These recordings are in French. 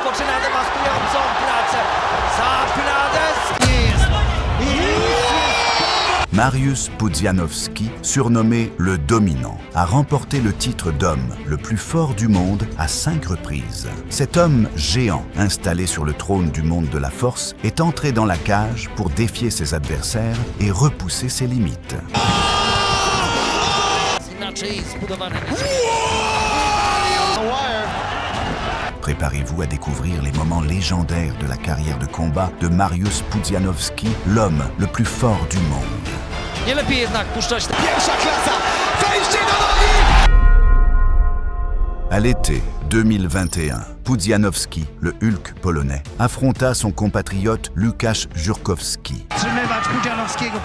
rozpoczyna dewastującą pracę. Zapladecki jest. Mariusz Pudzianowski, surnommé le Dominant, a remporté le titre d'homme le plus fort du monde à 5 reprises. Cet homme géant, installé sur le trône du monde de la force, est entré dans la cage pour défier ses adversaires et repousser ses limites. Inaczej zbudowany. Préparez-vous à découvrir les moments légendaires de la carrière de combat de Mariusz Pudzianowski, l'homme le plus fort du monde. Nie lepiej jednak puszczać. Pierwsza klasa! Wejście do nogi! À l'été 2021, Pudzianowski, le Hulk polonais, affronta son compatriote Łukasz Żurkowski. Trzymywać Pudzianowskiego.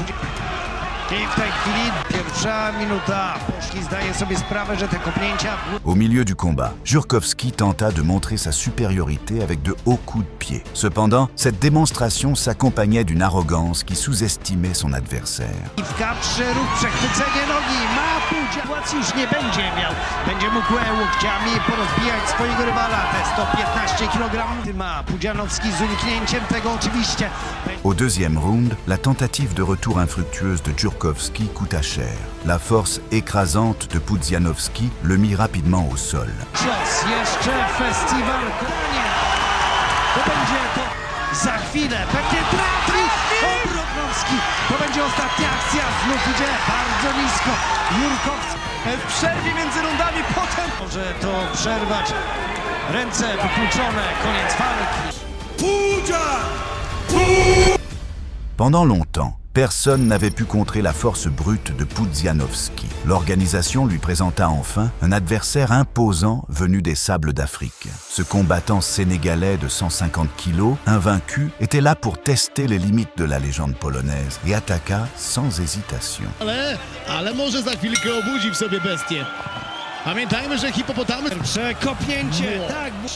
I w tej chwili pierwsza minuta. Poszki zdaje sobie sprawę, że te kopnięcia... Au milieu du combat, Żurkowski tenta de montrer sa supériorité avec de hauts coups de pied. Cependant, cette démonstration s'accompagnait d'une arrogance qui sous-estimait son adversaire. I w kadrze ruch, przechwycenie nogi. Ma Pudzianowski już nie będzie miał. Będzie mógł łokciami porozbijać swojego rywala. Te 115 kg ma Pudzianowski z uniknięciem tego oczywiście. Au deuxième round, la tentative de retour infructueuse de Żurkowski coûta cher. La force écrasante de Pudzianowski le mit rapidement au sol. Cios, jeszcze festiwal konie. To będzie to za chwilę. Pewnie trafi Obrotowski. To będzie ostatnia akcja. Znów idzie bardzo nisko. Jurkowski w przerwie między rundami. Potem może to przerwać. Ręce wykluczone. Koniec walki. Pendant longtemps, personne n'avait pu contrer la force brute de Pudzianowski. L'organisation lui présenta enfin un adversaire imposant venu des sables d'Afrique. Ce combattant sénégalais de 150 kilos, invaincu, était là pour tester les limites de la légende polonaise et attaqua sans hésitation. Ale może za chwilkę obudzi w sobie bestię. Pamiętajmy, że hipopotamy... Kopnięcie, tak, bo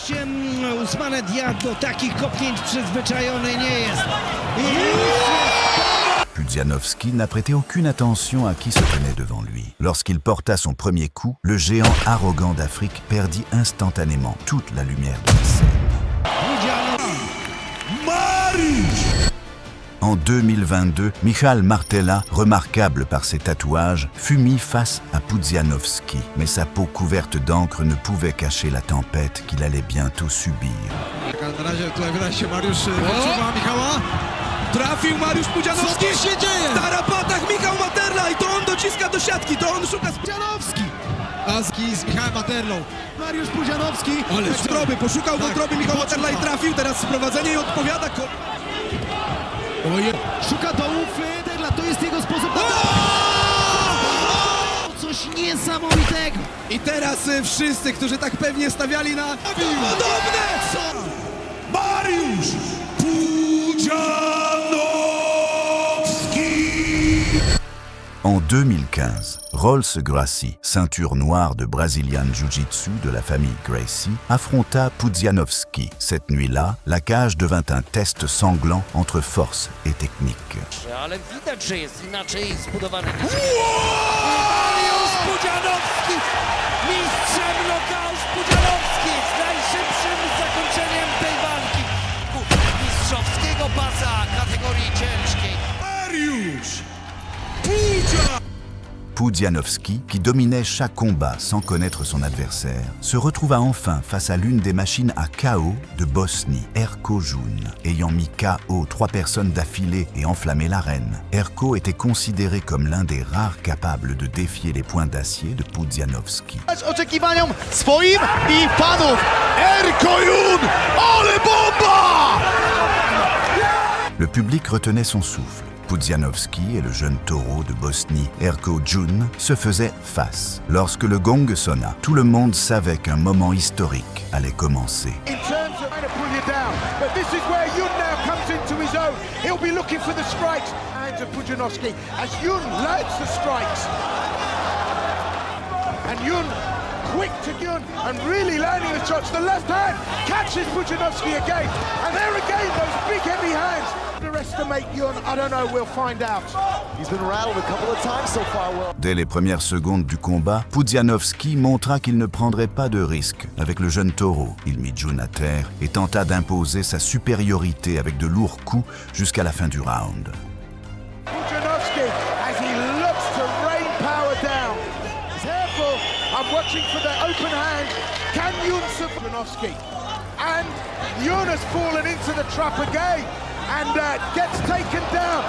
Ousmane Diak do takich kopnięć przyzwyczajony nie jest. Pudzianowski n'a prêté aucune attention à qui se tenait devant lui. Lorsqu'il porta son premier coup, le géant arrogant d'Afrique perdit instantanément toute la lumière de la scène. En 2022, Michal Martella, remarquable par ses tatouages, fut mis face à Pudzianowski, mais sa peau couverte d'encre ne pouvait cacher la tempête qu'il allait bientôt subir. Na razie tutaj wyraźnie Mariusz wyczuwa Michała. Trafił Mariusz Pudzianowski. Co się dzieje? W tarapatach Michał Materla i to on dociska do siatki, to on szuka Pudzianowski. Aski z Michałem Materlą. Mariusz Pudzianowski. Ale wątroby, poszukał wątroby Michał Materla i trafił. Teraz sprowadzenie i odpowiada. Szuka dołów, to jest jego sposób na... Coś niesamowitego. I teraz wszyscy, którzy tak pewnie stawiali na... Podobne! Mariusz Pudzianowski! En 2015, Rolls Gracie, ceinture noire de Brazilian Jiu-Jitsu de la famille Gracie, affronta Pudzianowski. Cette nuit-là, la cage devint un test sanglant entre force et technique. Ale widać, że jest inaczej zbudowany. Mariusz Pudzianowski! Mistrzem Łukasz Pudzianowski! Z najszybszym zakończeniem tej walki. Mistrzowskiego pasa kategorii ciężkiej. Mariusz Pudzianowski, qui dominait chaque combat sans connaître son adversaire, se retrouva enfin face à l'une des machines à KO de Bosnie, Erko Jun. Ayant mis KO 3 personnes d'affilée et enflammé l'arène, Erko était considéré comme l'un des rares capables de défier les poings d'acier de Pudzianowski. Oczekiwaniom swoim i panów Erko Jun! Ale bomba! Le public retenait son souffle. Pudzianowski et le jeune taureau de Bosnie, Erko Jun, se faisaient face. Lorsque le gong sonna, tout le monde savait qu'un moment historique allait commencer. In terms of trying to pull you down, but this is where Jun now comes into his own. He'll be looking for the strikes. Hands of Pudzianowski as Jun learns the strikes. And Jun quick to Gyun and really landing the shots. The left hand catches Pudzianowski again. And there again, those big heavy hands. Underestimate Gyun, I don't know, we'll find out. He's been rattled a couple of times so far, Will. Dès les premières secondes du combat, Pudzianowski montra qu'il ne prendrait pas de risque avec le jeune taureau. Il mit Jun à terre et tenta d'imposer sa supériorité avec de lourds coups jusqu'à la fin du round. Pudzianowski, as he looks to rain power down. Careful, I'm watching for the open hand. Can Gyun Pudzianowski? And Gyun has fallen into the trap again and gets taken down.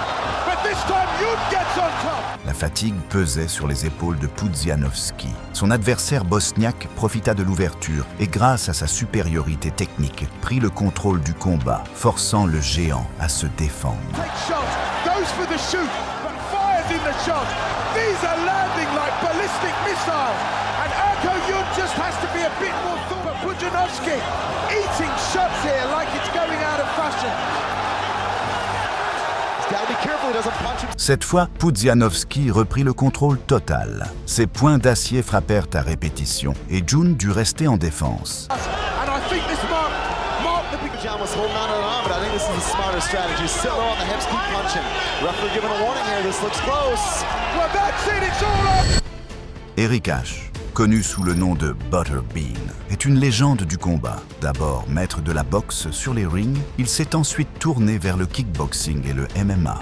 But this time Gyun gets on top. La fatigue pesait sur les épaules de Pudzianowski. Son adversaire bosniaque profita de l'ouverture et grâce à sa supériorité technique, prit le contrôle du combat, forçant le géant à se défendre. Take shot, goes for the shoot, but fires in the shot. These are landing like ballistic missiles. And Erko Gyun just has to be a bit more thought. But Pudzianowski eating shots here like it's going out of fashion. Gotta be careful he doesn't punch him. Cette fois, Pudzianowski reprit le contrôle total. Ses poings d'acier frappèrent à répétition et Jun dut rester en défense. And I think this marked the big... John was holding on to an arm, but I think this is a smarter strategy. Sit low on the hips, keep punching. Referee giving a warning here. This looks close. Well, that's it, it's all up. Eric Ash, connu sous le nom de Butterbean, est une légende du combat. D'abord maître de la boxe sur les rings, il s'est ensuite tourné vers le kickboxing et le MMA.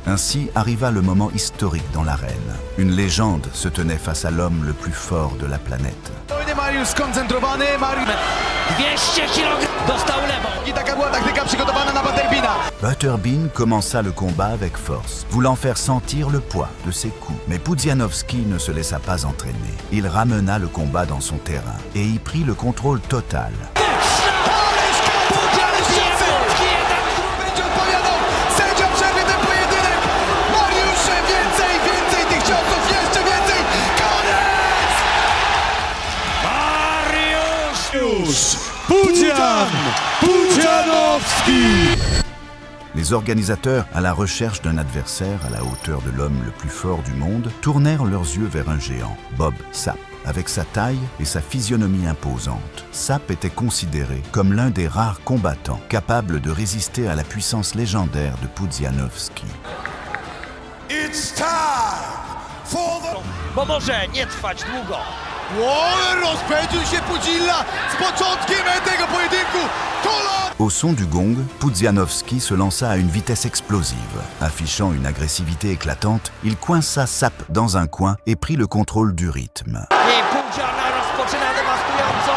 Ainsi arriva le moment historique dans l'arène. Une légende se tenait face à l'homme le plus fort de la planète. Mariusz skoncentrowany, 200 kg dostał lewą. I taka była taktyka przygotowana na Butterbeana. Butterbean commença le combat avec force, voulant faire sentir le poids de ses coups. Mais Pudzianowski ne se laissa pas entraîner. Il ramena le combat dans son terrain et y prit le contrôle total. Będzie odpowiadał. Sędzia przerwie ten pojedynek. Mariusz, więcej tych ciosów, jeszcze więcej. Koniec! Mariusz! Pudzianowski! Les organisateurs, à la recherche d'un adversaire à la hauteur de l'homme le plus fort du monde, tournèrent leurs yeux vers un géant, Bob Sapp. Avec sa taille et sa physionomie imposante, Sapp était considéré comme l'un des rares combattants capables de résister à la puissance légendaire de Pudzianowski. Bo może nie trwać długo. Rozpędził się Pudzilla z początkiem tego pojedynku. Au son du gong, Pudzianowski se lança à une vitesse explosive. Affichant une agressivité éclatante, il coinça Sapp dans un coin et prit le contrôle du rythme. I Pudziana rozpoczyna dewastująco